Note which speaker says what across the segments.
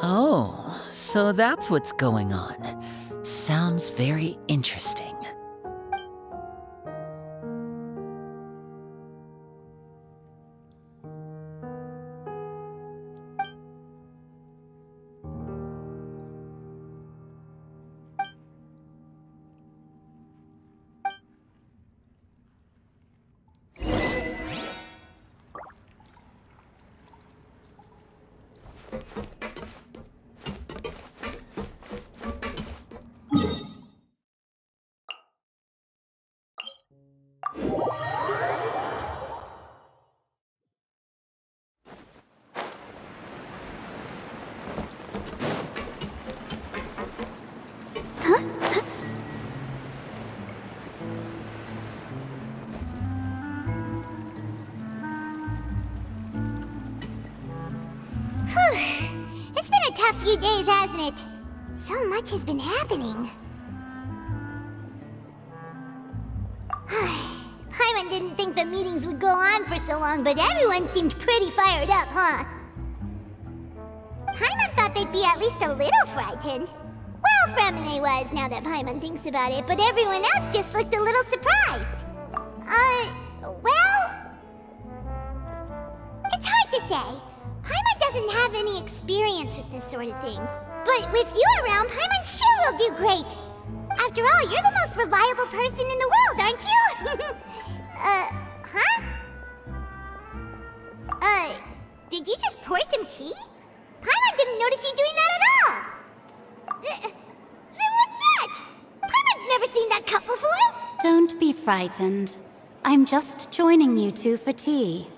Speaker 1: Oh, so that's what's going on. Sounds very interesting.
Speaker 2: It's been a tough few days, hasn't it? So much has been happening. Paimon didn't think the meetings would go on for so long, but everyone seemed pretty fired up, huh? Paimon thought they'd be at least a little frightened. Well, Fremine was, now that Paimon thinks about it, but everyone else just looked a little surprised. Well... It's hard to say. Paimon doesn't have any experience with this sort of thing. But with you around, Paimon sure will do great. After all, you're the most reliable person in the world, aren't you? Did you just pour some tea? Paimon didn't notice you doing that at all. Then what's that? Paimon's never seen that cup before.
Speaker 3: Don't be frightened. I'm just joining you two for tea.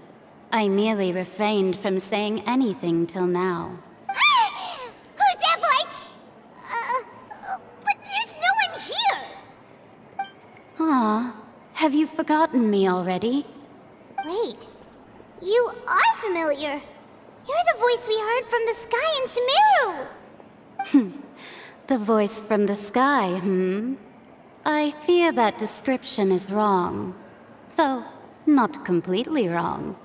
Speaker 3: I merely refrained from saying anything till now.
Speaker 2: Who's that voice? But there's no one here.
Speaker 3: Aw, have you forgotten me already?
Speaker 2: Wait, you are familiar. You're the voice we heard from the sky in Sumeru.
Speaker 3: The voice from the sky, I fear that description is wrong. Though, not completely wrong.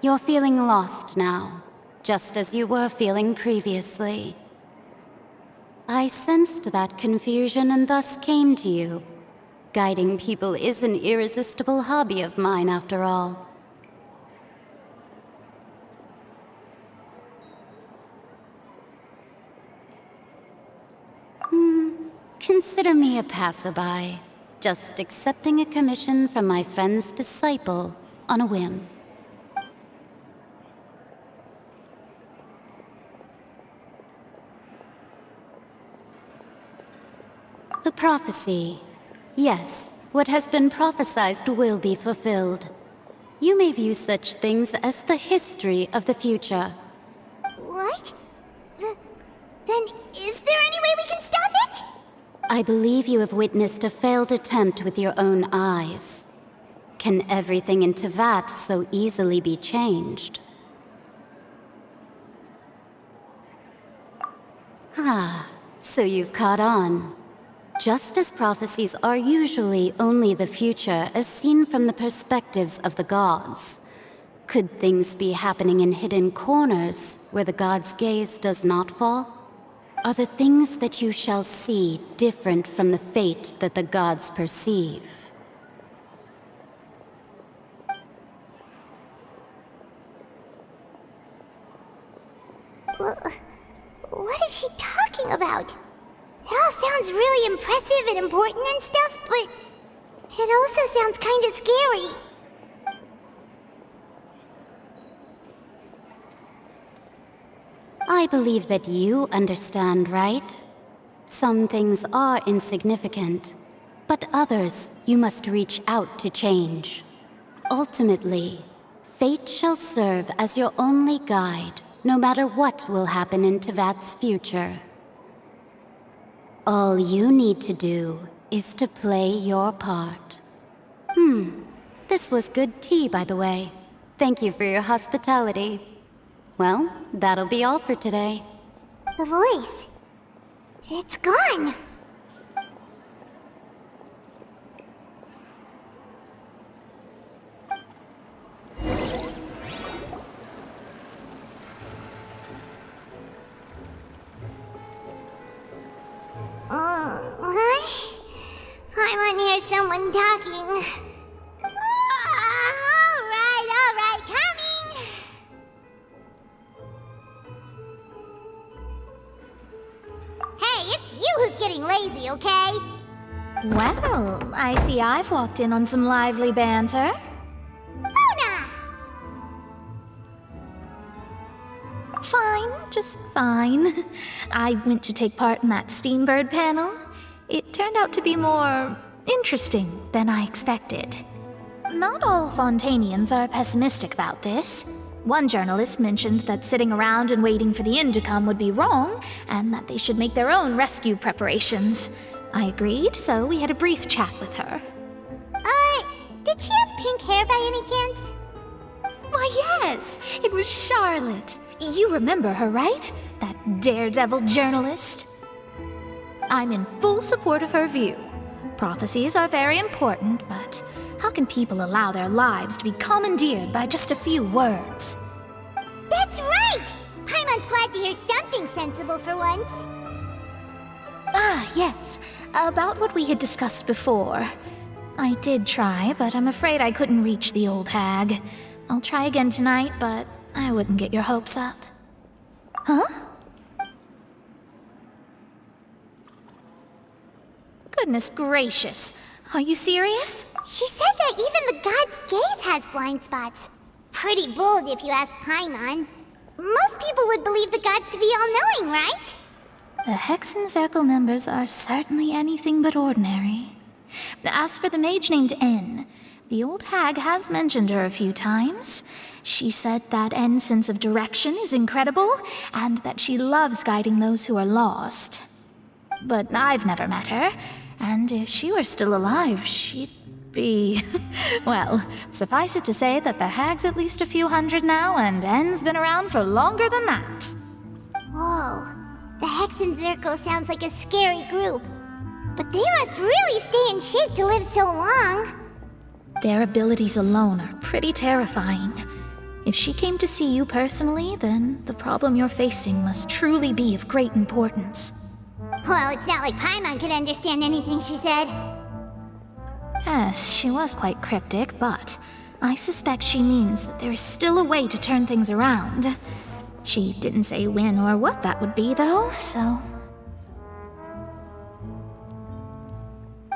Speaker 3: You're feeling lost now, just as you were feeling previously. I sensed that confusion and thus came to you. Guiding people is an irresistible hobby of mine, after all. Consider me a passerby, just accepting a commission from my friend's disciple on a whim. The prophecy. Yes, what has been prophesied will be fulfilled. You may view such things as the history of the future.
Speaker 2: What? Then is there any way we can stop it?
Speaker 3: I believe you have witnessed a failed attempt with your own eyes. Can everything in Teyvat so easily be changed? So you've caught on. Just as prophecies are usually only the future as seen from the perspectives of the gods, could things be happening in hidden corners where the gods' gaze does not fall? Are the things that you shall see different from the fate that the gods perceive?
Speaker 2: What is she talking about? It all sounds really impressive and important and stuff, but it also sounds kind of scary.
Speaker 3: I believe that you understand, right? Some things are insignificant, but others you must reach out to change. Ultimately, fate shall serve as your only guide, no matter what will happen in Teyvat's future. All you need to do is to play your part. This was good tea, by the way. Thank you for your hospitality. Well, that'll be all for today.
Speaker 2: The voice. It's gone. someone talking. Alright, coming! Hey, it's you who's getting lazy, okay?
Speaker 4: Well, I see I've walked in on some lively banter.
Speaker 2: Mona!
Speaker 4: Fine, just fine. I went to take part in that Steambird panel. It turned out to be more interesting than I expected. Not all Fontainians are pessimistic about this. One journalist mentioned that sitting around and waiting for the end to come would be wrong, and that they should make their own rescue preparations. I agreed, so we had a brief chat with her.
Speaker 2: Did she have pink hair by any chance?
Speaker 4: Why, yes, it was Charlotte. You remember her, right? That daredevil journalist? I'm in full support of her view. Prophecies are very important, but how can people allow their lives to be commandeered by just a few words?
Speaker 2: That's right! Paimon's glad to hear something sensible for once.
Speaker 4: Ah, yes. About what we had discussed before. I did try, but I'm afraid I couldn't reach the old hag. I'll try again tonight, but I wouldn't get your hopes up. Huh? Goodness gracious. Are you serious?
Speaker 2: She said that even the god's gaze has blind spots. Pretty bold if you ask Paimon. Most people would believe the gods to be all-knowing, right?
Speaker 4: The Hexen Circle members are certainly anything but ordinary. As for the mage named N, the old hag has mentioned her a few times. She said that N's sense of direction is incredible, and that she loves guiding those who are lost. But I've never met her, and if she were still alive, she'd be... well, suffice it to say that the hag's at least a few hundred now, and N's been around for longer than that.
Speaker 2: Whoa, the Hexen Circle sounds like a scary group. But they must really stay in shape to live so long.
Speaker 4: Their abilities alone are pretty terrifying. If she came to see you personally, then the problem you're facing must truly be of great importance.
Speaker 2: Well, it's not like Paimon could understand anything she said.
Speaker 4: Yes, she was quite cryptic, but I suspect she means that there is still a way to turn things around. She didn't say when or what that would be, though, so...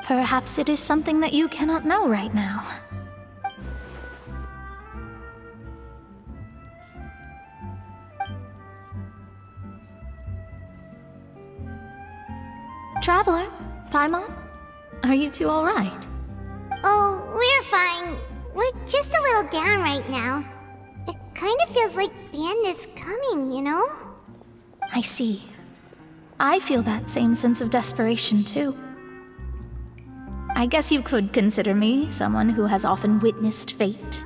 Speaker 4: perhaps it is something that you cannot know right now. Traveler, Paimon, are you two all right?
Speaker 2: Oh, we're fine. We're just a little down right now. It kind of feels like the end is coming, you know?
Speaker 4: I see. I feel that same sense of desperation, too. I guess you could consider me someone who has often witnessed fate.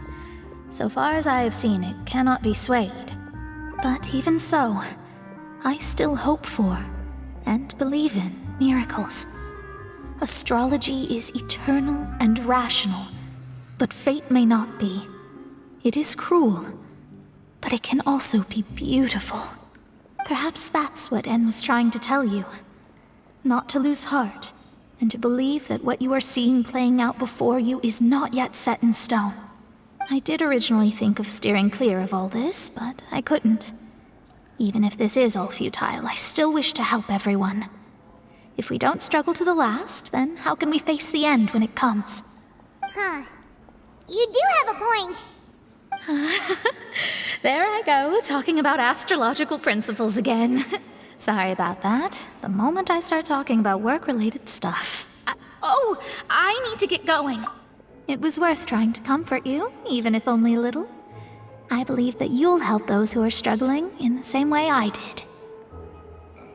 Speaker 4: So far as I have seen, it cannot be swayed. But even so, I still hope for, and believe in, miracles. Astrology is eternal and rational, but fate may not be. It is cruel, but it can also be beautiful. Perhaps that's what En was trying to tell you. Not to lose heart, and to believe that what you are seeing playing out before you is not yet set in stone. I did originally think of steering clear of all this, but I couldn't. Even if this is all futile, I still wish to help everyone. If we don't struggle to the last, then how can we face the end when it comes?
Speaker 2: Huh. You do have a point.
Speaker 4: There I go, talking about astrological principles again. Sorry about that. The moment I start talking about work-related stuff... I need to get going. It was worth trying to comfort you, even if only a little. I believe that you'll help those who are struggling in the same way I did.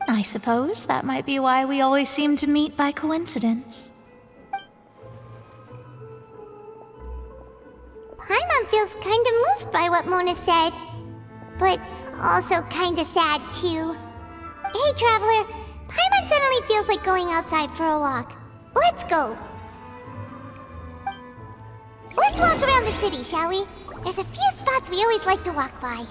Speaker 4: I suppose that might be why we always seem to meet by coincidence.
Speaker 2: Paimon feels kinda moved by what Mona said. But also kinda sad, too. Hey, Traveler. Paimon suddenly feels like going outside for a walk. Let's go. Let's walk around the city, shall we? There's a few spots we always like to walk by.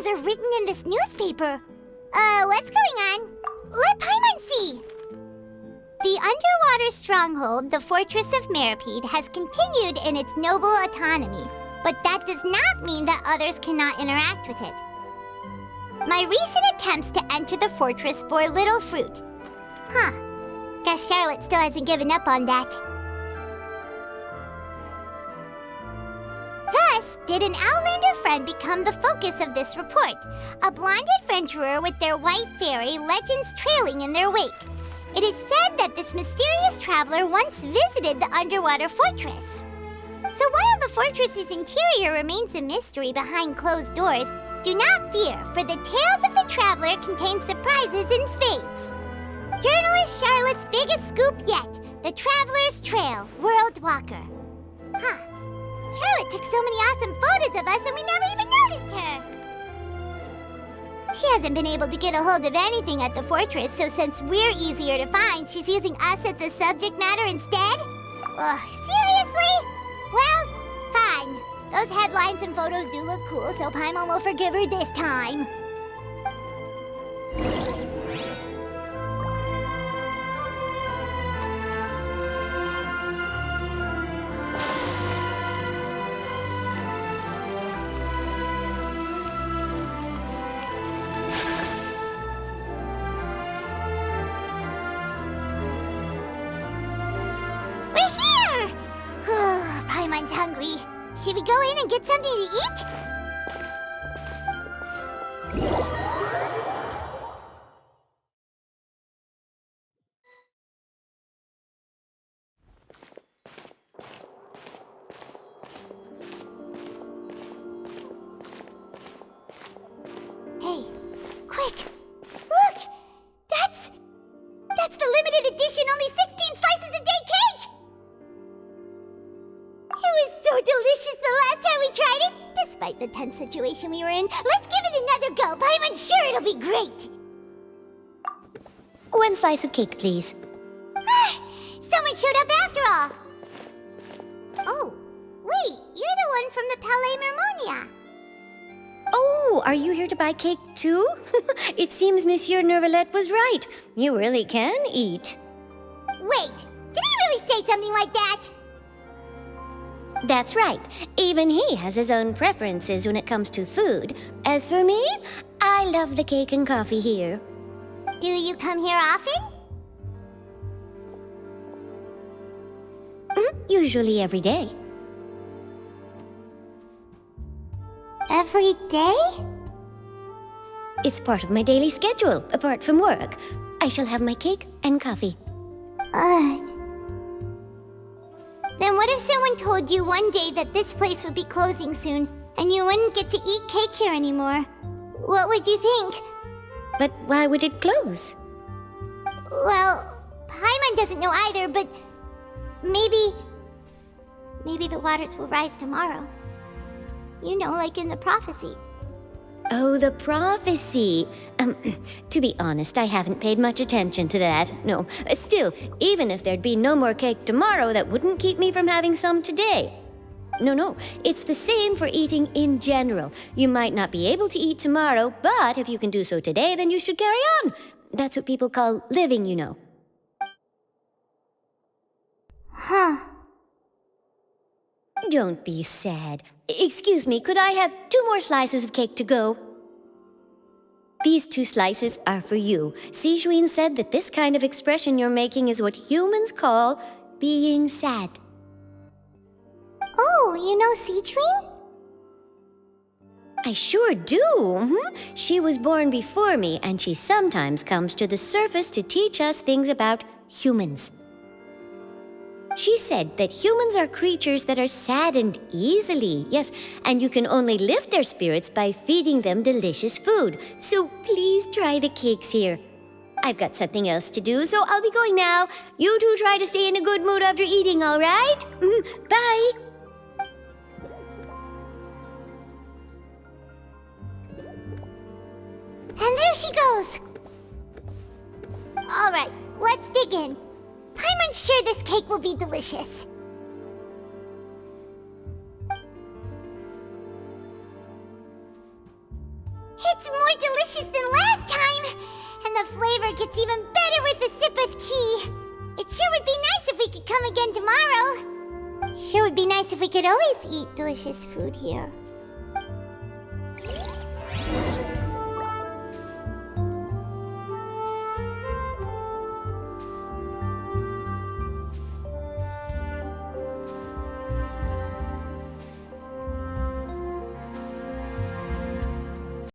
Speaker 2: things are written in this newspaper. What's going on? Let Paimon see! The underwater stronghold, the Fortress of Meripede, has continued in its noble autonomy, but that does not mean that others cannot interact with it. My recent attempts to enter the fortress bore little fruit. Huh. Guess Charlotte still hasn't given up on that. Thus, did an Outlander friend become the focus of this report, a blonde adventurer with their white fairy legends trailing in their wake. It is said that this mysterious traveler once visited the underwater fortress. So while the fortress's interior remains a mystery behind closed doors, do not fear, for the tales of the traveler contain surprises in spades. Journalist Charlotte's biggest scoop yet, the Traveler's Trail, World Walker. Huh. Charlotte took so many awesome photos of us and we never even noticed her. She hasn't been able to get a hold of anything at the fortress, so since we're easier to find, she's using us as the subject matter instead? Ugh, seriously? Well, fine. Those headlines and photos do look cool, so Paimon will forgive her this time. Paimon's hungry. Should we go in and get something to eat? Hey, quick! Look! That's the limited edition, only 16 slices a day cake! It was so delicious the last time we tried it, despite the tense situation we were in. Let's give it another go. I'm sure it'll be great.
Speaker 5: 1 slice of cake, please.
Speaker 2: Someone showed up after all. Oh, wait, you're the one from the Palais Mermonia.
Speaker 5: Oh, are you here to buy cake too? It seems Monsieur Nervalette was right. You really can eat.
Speaker 2: Wait, did he really say something like that?
Speaker 5: That's right. Even he has his own preferences when it comes to food. As for me, I love the cake and coffee here.
Speaker 2: Do you come here often?
Speaker 5: Usually every day.
Speaker 2: Every day?
Speaker 5: It's part of my daily schedule, apart from work. I shall have my cake and coffee.
Speaker 2: Then what if someone told you one day that this place would be closing soon, and you wouldn't get to eat cake here anymore? What would you think?
Speaker 5: But why would it close?
Speaker 2: Well, Paimon doesn't know either, but maybe the waters will rise tomorrow. You know, like in the prophecy.
Speaker 5: Oh, the prophecy. To be honest, I haven't paid much attention to that. No, still, even if there'd be no more cake tomorrow, that wouldn't keep me from having some today. No, it's the same for eating in general. You might not be able to eat tomorrow, but if you can do so today, then you should carry on. That's what people call living, you know.
Speaker 2: Huh.
Speaker 5: Don't be sad. Excuse me, could I have 2 more slices of cake to go? These 2 slices are for you. Sijuin said that this kind of expression you're making is what humans call being sad.
Speaker 2: Oh, you know Sijuin?
Speaker 5: I sure do. She was born before me, and she sometimes comes to the surface to teach us things about humans. She said that humans are creatures that are saddened easily, yes, and you can only lift their spirits by feeding them delicious food. So please try the cakes here. I've got something else to do, so I'll be going now. You two try to stay in a good mood after eating, all right? Bye.
Speaker 2: And there she goes. All right, let's dig in. I'm sure this cake will be delicious. It's more delicious than last time! And the flavor gets even better with a sip of tea! It sure would be nice if we could come again tomorrow! Sure would be nice if we could always eat delicious food here.